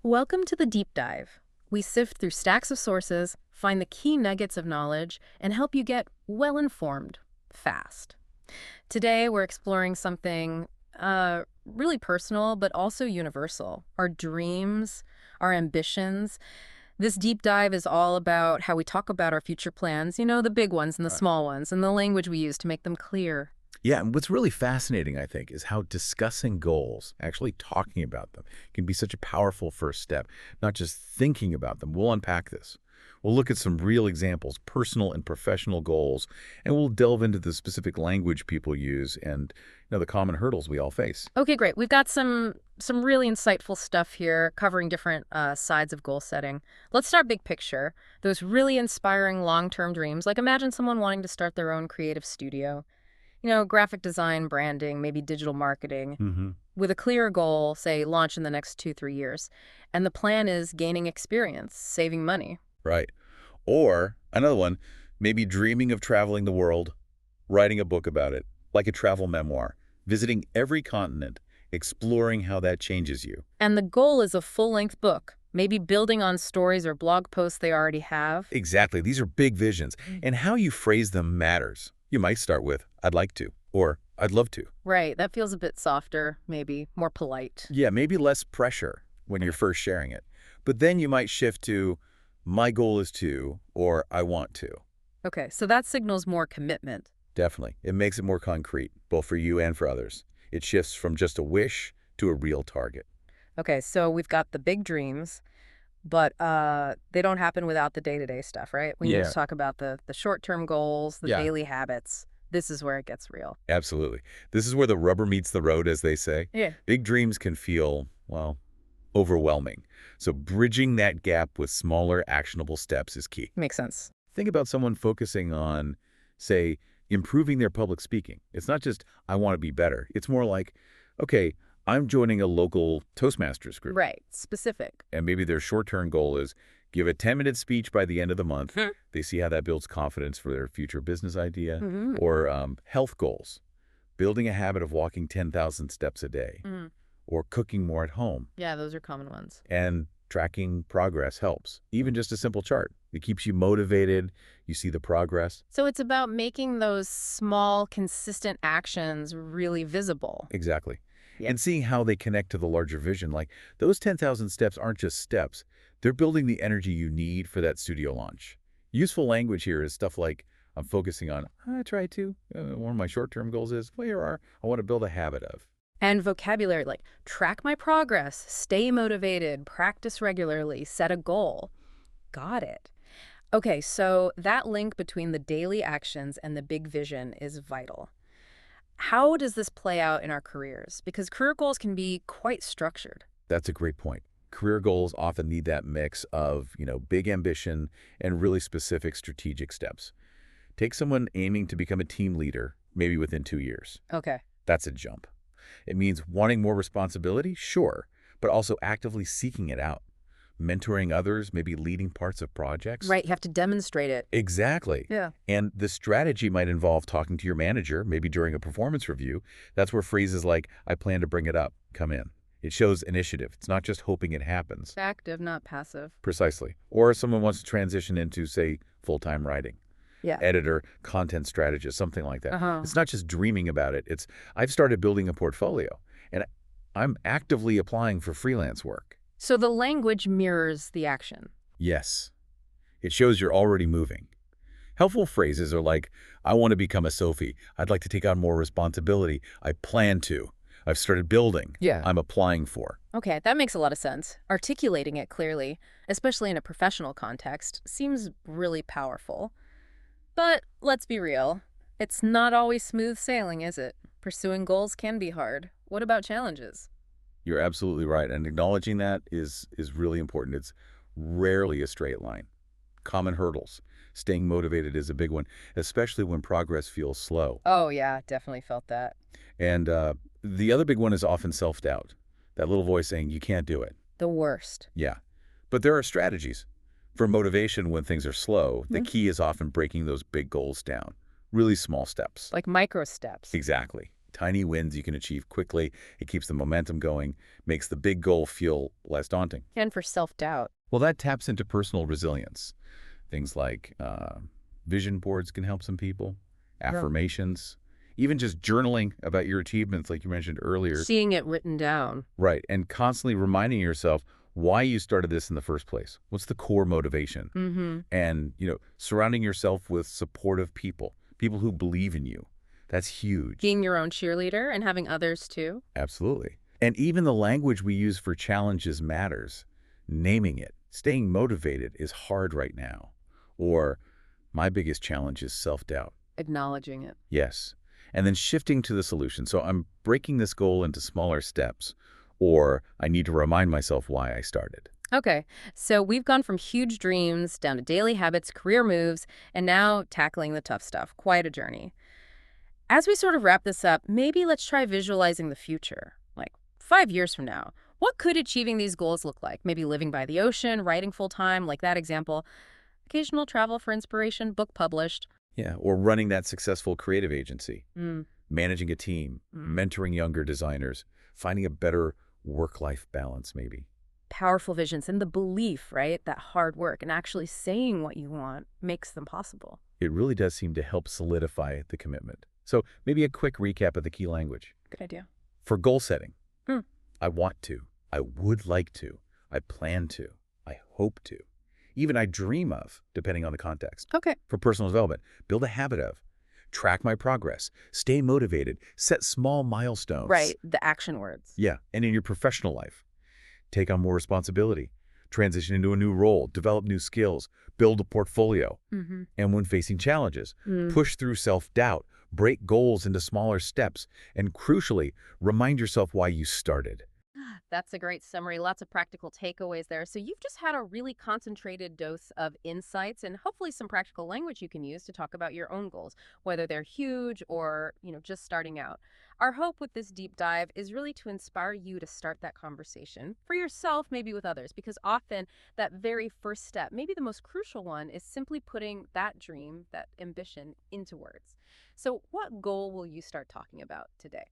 Welcome to the Deep Dive. We sift through stacks of sources, find the key nuggets of knowledge, and help you get well informed fast. Today, we're exploring something really personal, but also universal: our dreams, our ambitions. This deep dive is all about how we talk about our future plans, the big ones and the Right. small ones, and the language we use to make them clear. Yeah, and what's really fascinating, I think, is how discussing goals, actually talking about them, can be such a powerful first step, not just thinking about them. We'll unpack this. We'll look at some real examples, personal and professional goals, and we'll delve into the specific language people use and the common hurdles we all face. Okay, great. We've got some really insightful stuff here covering different sides of goal setting. Let's start big picture. Those really inspiring long-term dreams. Like imagine someone wanting to start their own creative studio. Graphic design, branding, maybe digital marketing, hmm with a clear goal, say launch in the next 2, 3 years. And the plan is gaining experience, saving money. Right. Or another one, maybe dreaming of traveling the world, writing a book about it, like a travel memoir, visiting every continent, exploring how that changes you. And the goal is a full-length book, maybe building on stories or blog posts they already have. Exactly. These are big visions, and how you phrase them matters. You might start with, I'd like to, or I'd love to. Right, that feels a bit softer, maybe more polite. Yeah, maybe less pressure when you're first sharing it. But then you might shift to, my goal is to, or I want to. Okay, so that signals more commitment. Definitely. It makes it more concrete, both for you and for others. It shifts from just a wish to a real target. Okay, so we've got the big dreams, but they don't happen without the day-to-day stuff, right? We need to Yeah. talk about the short-term goals, the Yeah. daily habits. This is where it gets real. Absolutely. This is where the rubber meets the road, as they say. Yeah. Big dreams can feel, well, overwhelming. So bridging that gap with smaller, actionable steps is key. Makes sense. Think about someone focusing on, say, improving their public speaking. It's not just, I want to be better. It's more like, okay, I'm joining a local Toastmasters group. Right, specific. And maybe their short-term goal is give a 10-minute speech by the end of the month. They see how that builds confidence for their future business idea. Mm-hmm. Or health goals, building a habit of walking 10,000 steps a day, Mm-hmm. or cooking more at home. Yeah, those are common ones. And tracking progress helps. Even just a simple chart. It keeps you motivated. You see the progress. So it's about making those small, consistent actions really visible. Exactly. Yeah. And seeing how they connect to the larger vision. Like those 10,000 steps aren't just steps. They're building the energy you need for that studio launch. Useful language here is stuff like, I'm focusing on, I try to. One of my short-term goals is, well, here are, I want to build a habit of. And vocabulary like track my progress, stay motivated, practice regularly, set a goal. Got it. Okay, so that link between the daily actions and the big vision is vital. How does this play out in our careers? Because career goals can be quite structured. That's a great point. Career goals often need that mix of, big ambition and really specific strategic steps. Take someone aiming to become a team leader, maybe within 2 years. Okay. That's a jump. It means wanting more responsibility, sure, but also actively seeking it out. Mentoring others, maybe leading parts of projects. Right, you have to demonstrate it. Exactly. Yeah. And the strategy might involve talking to your manager, maybe during a performance review. That's where phrases like, I plan to bring it up, come in. It shows initiative. It's not just hoping it happens. Active, not passive. Precisely. Or someone wants to transition into, say, full-time writing, Yeah. editor, content strategist, something like that. Uh-huh. It's not just dreaming about it. It's, I've started building a portfolio, and I'm actively applying for freelance work. So the language mirrors the action. Yes. It shows you're already moving. Helpful phrases are like, I want to become a Sophie. I'd like to take on more responsibility. I plan to. I've started building. Yeah. I'm applying for. Okay, that makes a lot of sense. Articulating it clearly, especially in a professional context, seems really powerful. But let's be real. It's not always smooth sailing, is it? Pursuing goals can be hard. What about challenges? You're absolutely right. And acknowledging that is really important. It's rarely a straight line. Common hurdles. Staying motivated is a big one, especially when progress feels slow. Oh, yeah, definitely felt that. And the other big one is often self-doubt. That little voice saying, you can't do it. The worst. Yeah. But there are strategies. For motivation when things are slow, the Mhm. key is often breaking those big goals down. Really small steps. Like micro steps. Exactly. Tiny wins you can achieve quickly. It keeps the momentum going, makes the big goal feel less daunting. And for self-doubt. Well, that taps into personal resilience. Things like vision boards can help some people, Yeah. affirmations, even just journaling about your achievements, like you mentioned earlier. Seeing it written down. Right. And constantly reminding yourself why you started this in the first place. What's the core motivation? Mm-hmm. And, surrounding yourself with supportive people, people who believe in you. That's huge. Being your own cheerleader and having others too. Absolutely. And even the language we use for challenges matters. Naming it, staying motivated is hard right now. Or, my biggest challenge is self-doubt. Acknowledging it. Yes. And then shifting to the solution. So I'm breaking this goal into smaller steps. Or I need to remind myself why I started. Okay, so we've gone from huge dreams down to daily habits, career moves, and now tackling the tough stuff. Quite a journey. As we sort of wrap this up, maybe let's try visualizing the future. Like 5 years from now, what could achieving these goals look like? Maybe living by the ocean, writing full time, like that example. Occasional travel for inspiration, book published. Yeah. Or running that successful creative agency. Mm, Managing a team. Mentoring younger designers. Finding a better work-life balance, maybe. Powerful visions and the belief, right, that hard work and actually saying what you want makes them possible. It really does seem to help solidify the commitment. So maybe a quick recap of the key language. Good idea. For goal setting, Hmm. I want to, I would like to, I plan to, I hope to, even I dream of, depending on the context. Okay. For personal development, build a habit of, track my progress, stay motivated, set small milestones. Right, the action words. Yeah, and in your professional life, take on more responsibility, transition into a new role, develop new skills, build a portfolio. Mm-hmm. And when facing challenges, push through self-doubt, break goals into smaller steps, and crucially, remind yourself why you started. That's a great summary. Lots of practical takeaways there. So you've just had a really concentrated dose of insights and hopefully some practical language you can use to talk about your own goals, whether they're huge or, just starting out. Our hope with this deep dive is really to inspire you to start that conversation for yourself, maybe with others, because often that very first step, maybe the most crucial one, is simply putting that dream, that ambition into words. So what goal will you start talking about today?